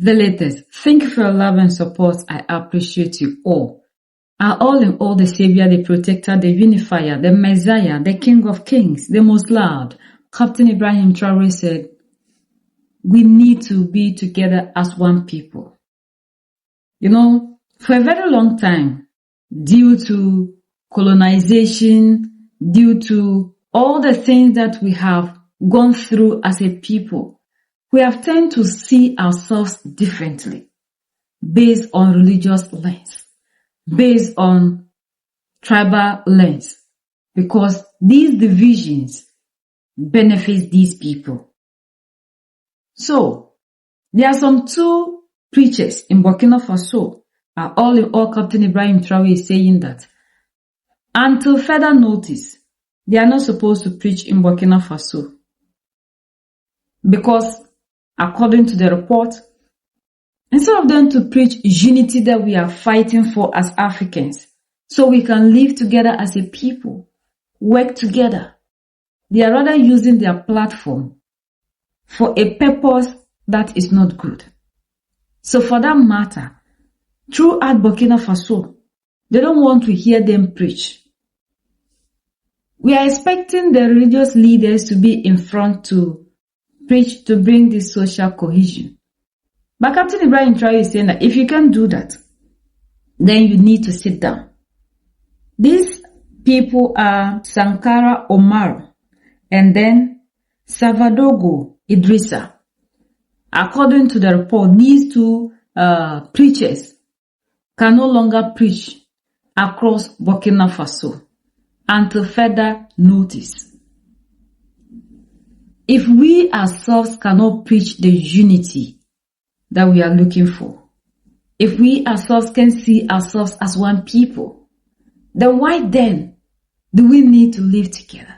Villagers, thank you for your love and support. I appreciate you all. Are all in all the Savior, the Protector, the Unifier, the Messiah, the King of Kings, the Most Loud. Captain Ibrahim Traore said, we need to be together as one people. You know, for a very long time, due to colonization, due to all the things that we have gone through as a people, we have tended to see ourselves differently, based on religious lens, based on tribal lens, because these divisions benefit these people. So, there are some two preachers in Burkina Faso, all in all Captain Ibrahim Traore is saying that until further notice, they are not supposed to preach in Burkina Faso. Because according to the report, instead of them to preach unity that we are fighting for as Africans, so we can live together as a people, work together, they are rather using their platform for a purpose that is not good. So for that matter, throughout Burkina Faso, they don't want to hear them preach. We are expecting the religious leaders to be in front to preach to bring this social cohesion. But Captain Ibrahim Traore is saying that if you can't do that, then you need to sit down. These people are Sankara Omar and then Savadogo Idrissa. According to the report, these two preachers can no longer preach across Burkina Faso until further notice. If we ourselves cannot preach the unity that we are looking for, if we ourselves can see ourselves as one people, then why then do we need to live together?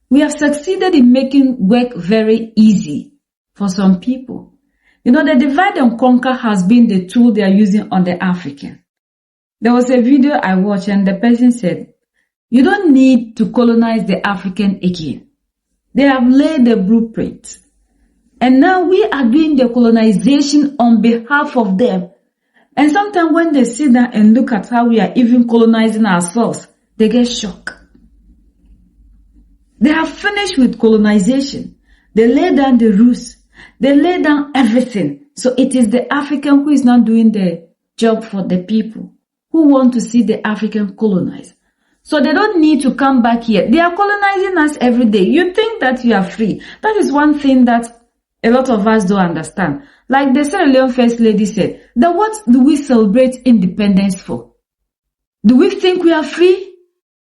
We have succeeded in making work very easy for some people. You know, the divide and conquer has been the tool they are using on the African. There was a video I watched and the person said, you don't need to colonize the African again. They have laid the blueprint. And now we are doing the colonization on behalf of them. And sometimes when they sit down and look at how we are even colonizing ourselves, they get shocked. They have finished with colonization. They lay down the roots. They lay down everything. So it is the African who is not doing the job for the people who want to see the African colonized. So they don't need to come back here. They are colonizing us every day. You think that you are free. That is one thing that a lot of us don't understand. Like the Sierra Leone First Lady said, that what do we celebrate independence for? Do we think we are free?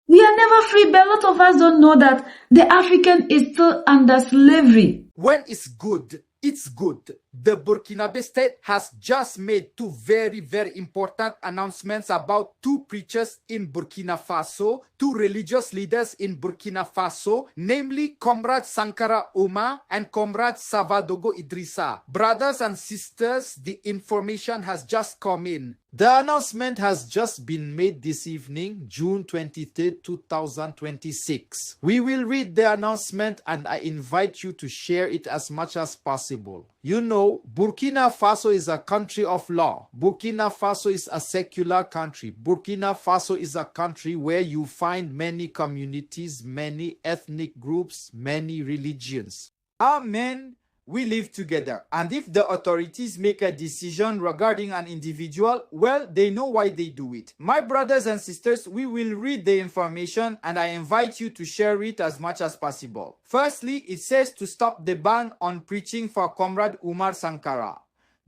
We are never free, but a lot of us don't know that the African is still under slavery. When it's good, it's good. The Burkinabe state has just made two very important announcements about two preachers in Burkina Faso, two religious leaders in Burkina Faso, namely Comrade Sankara Ouma and Comrade Savadogo Idrissa. Brothers and sisters, the information has just come in. The announcement has just been made this evening, June 23rd, 2026. We will read the announcement and I invite you to share it as much as possible. You know, Burkina Faso is a country of law. Burkina Faso is a secular country. Burkina Faso is a country where you find many communities, many ethnic groups, many religions. Amen. We live together. And if the authorities make a decision regarding an individual, well, they know why they do it. My brothers and sisters, we will read the information and I invite you to share it as much as possible. Firstly, it says to stop the ban on preaching for Comrade Umar Sankara.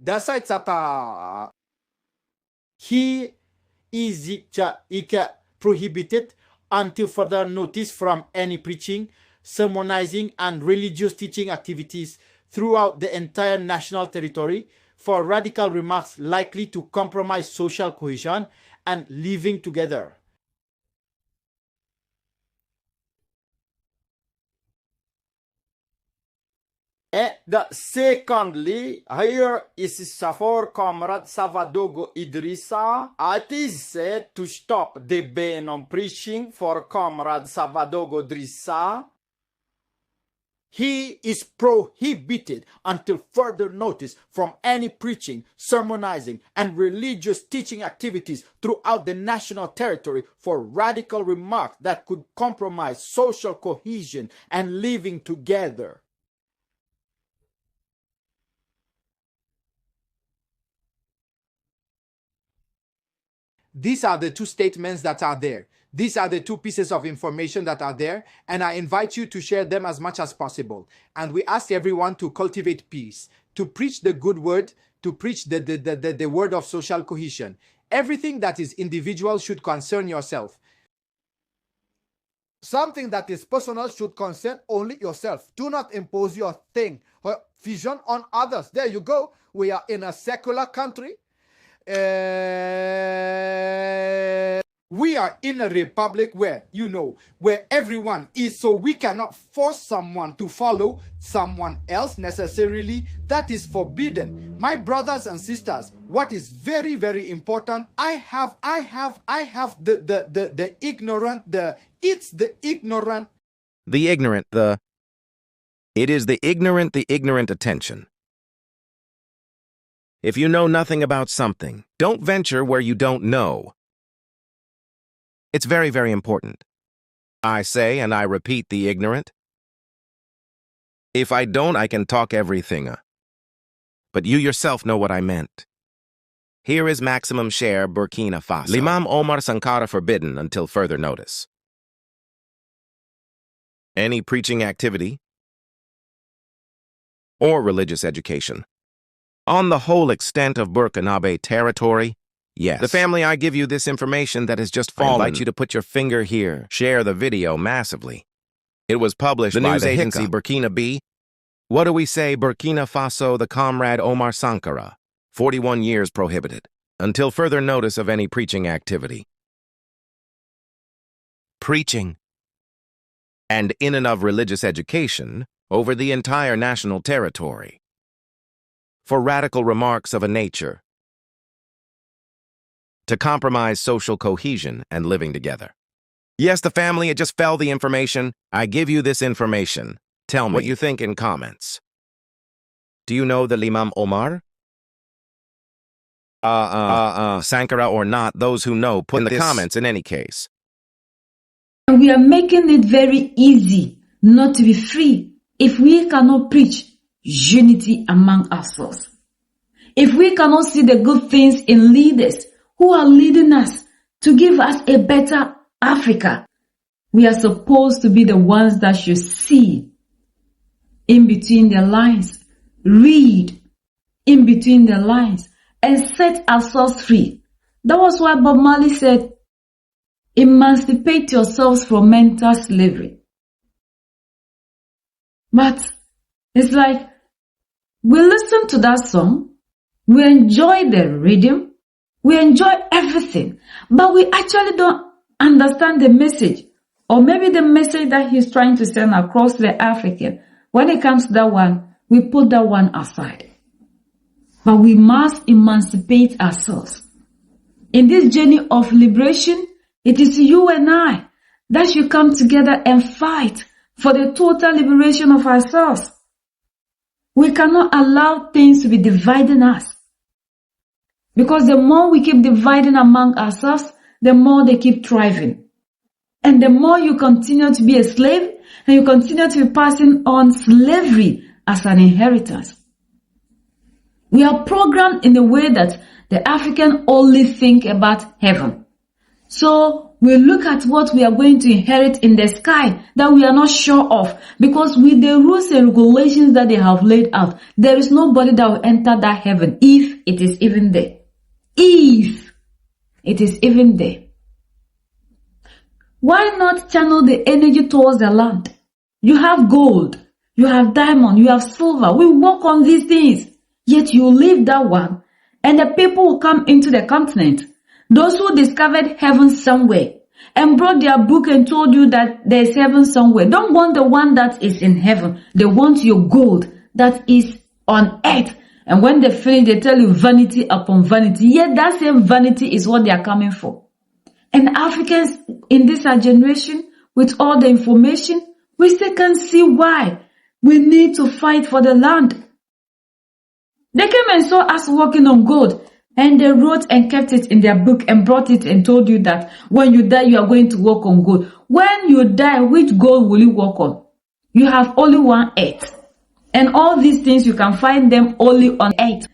Dasa tsapa. He is prohibited until further notice from any preaching, sermonizing, and religious teaching activities throughout the entire national territory for radical remarks likely to compromise social cohesion and living together. And secondly, here is for Comrade Savadogo Idrissa. It is said to stop the ban on preaching for Comrade Savadogo Idrissa. He is prohibited until further notice from any preaching, sermonizing, and religious teaching activities throughout the national territory for radical remarks that could compromise social cohesion and living together. These are the two statements that are there. These are the two pieces of information that are there, and I invite you to share them as much as possible. And we ask everyone to cultivate peace, to preach the good word, to preach the word of social cohesion. Everything that is individual should concern yourself. Something that is personal should concern only yourself. Do not impose your thing or vision on others. There you go. We are in a secular country. We are in a republic where, where everyone is, so we cannot force someone to follow someone else necessarily. That is forbidden. My brothers and sisters, what is very, very important, it is the ignorant attention. If you know nothing about something, don't venture where you don't know. It's very, very important. I say and I repeat the ignorant. If I don't, I can talk everything. But you yourself know what I meant. Here is maximum share Burkina Faso. L'Imam Omar Sankara forbidden until further notice. Any preaching activity or religious education on the whole extent of Burkina territory. Yes. The family, I give you this information that has just fallen. I invite you to put your finger here. Share the video massively. It was published by the agency Burkina. What do we say? Burkina Faso, the comrade Omar Sankara, 41 years prohibited, until further notice of any preaching activity. Preaching and in and of religious education over the entire national territory. For radical remarks of a nature to compromise social cohesion and living together. Yes, the family, it just fell the information. I give you this information. Tell me what you think in comments. Do you know the L'Imam Omar? Sankara or not, those who know, put in the comments in any case. And we are making it very easy not to be free if we cannot preach unity among ourselves. If we cannot see the good things in leaders who are leading us to give us a better Africa, we are supposed to be the ones that should see in between the lines, read in between the lines, and set ourselves free. That was why Bob Marley said, emancipate yourselves from mental slavery. But it's like, we listen to that song, we enjoy the rhythm, we enjoy everything, but we actually don't understand the message, or maybe the message that he's trying to send across the African. When it comes to that one, we put that one aside. But we must emancipate ourselves. In this journey of liberation, it is you and I that should come together and fight for the total liberation of ourselves. We cannot allow things to be dividing us. Because the more we keep dividing among ourselves, the more they keep thriving. And the more you continue to be a slave, and you continue to be passing on slavery as an inheritance. We are programmed in a way that the African only think about heaven. So we look at what we are going to inherit in the sky that we are not sure of, because with the rules and regulations that they have laid out, there is nobody that will enter that heaven if it is even there. If it is even there. Why not channel the energy towards the land? You have gold, you have diamond, you have silver. We work on these things. Yet you leave that one, and the people will come into the continent. Those who discovered heaven somewhere and brought their book and told you that there is heaven somewhere, don't want the one that is in heaven. They want your gold that is on earth. And when they finish, they tell you vanity upon vanity. Yet that same vanity is what they are coming for. And Africans in this our generation, with all the information, we still can't see why We need to fight for the land. They came and saw us working on gold, and they wrote and kept it in their book and brought it and told you that when you die, you are going to work on gold. When you die, which gold will you work on? You have only one earth. And all these things, you can find them only on earth.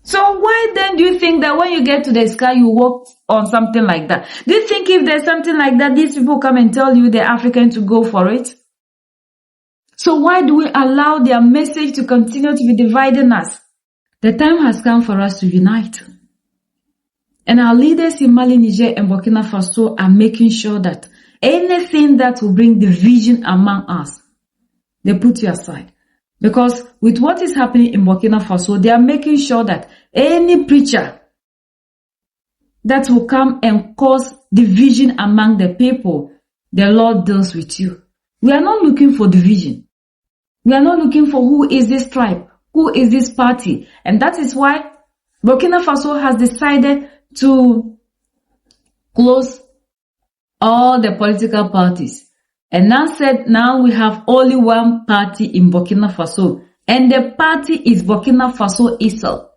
So why then do you think that when you get to the sky, you work on something like that? Do you think if there's something like that, these people come and tell you they're African to go for it? So why do we allow their message to continue to be dividing us? The time has come for us to unite. And our leaders in Mali, Niger, and Burkina Faso are making sure that anything that will bring division among us, they put you aside. Because with what is happening in Burkina Faso, they are making sure that any preacher that will come and cause division among the people, the Lord deals with you. We are not looking for division. We are not looking for who is this tribe, who is this party. And that is why Burkina Faso has decided to close all the political parties. And now we have only one party in Burkina Faso. And the party is Burkina Faso itself.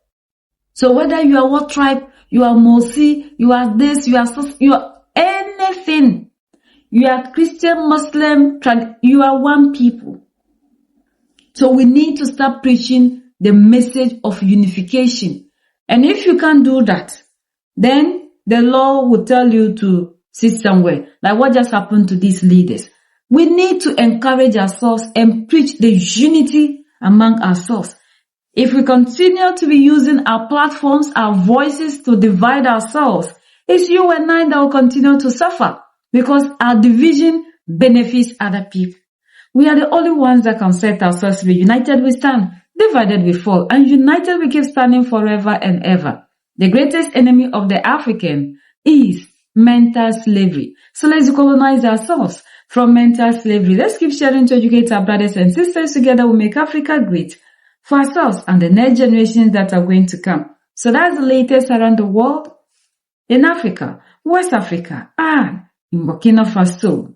So whether you are what tribe, you are Morsi, you are this, you are anything. You are Christian, Muslim, you are one people. So we need to start preaching the message of unification. And if you can't do that, then the law will tell you to sit somewhere. Like what just happened to these leaders. We need to encourage ourselves and preach the unity among ourselves. If we continue to be using our platforms, our voices to divide ourselves, it's you and I that will continue to suffer because our division benefits other people. We are the only ones that can set ourselves to be united we stand, divided we fall, and united we keep standing forever and ever. The greatest enemy of the African is mental slavery. So let's decolonize ourselves from mental slavery. Let's keep sharing to educate our brothers and sisters. Together we make Africa great for ourselves and the next generations that are going to come. So that's the latest around the world, in Africa, West Africa, and in Burkina Faso.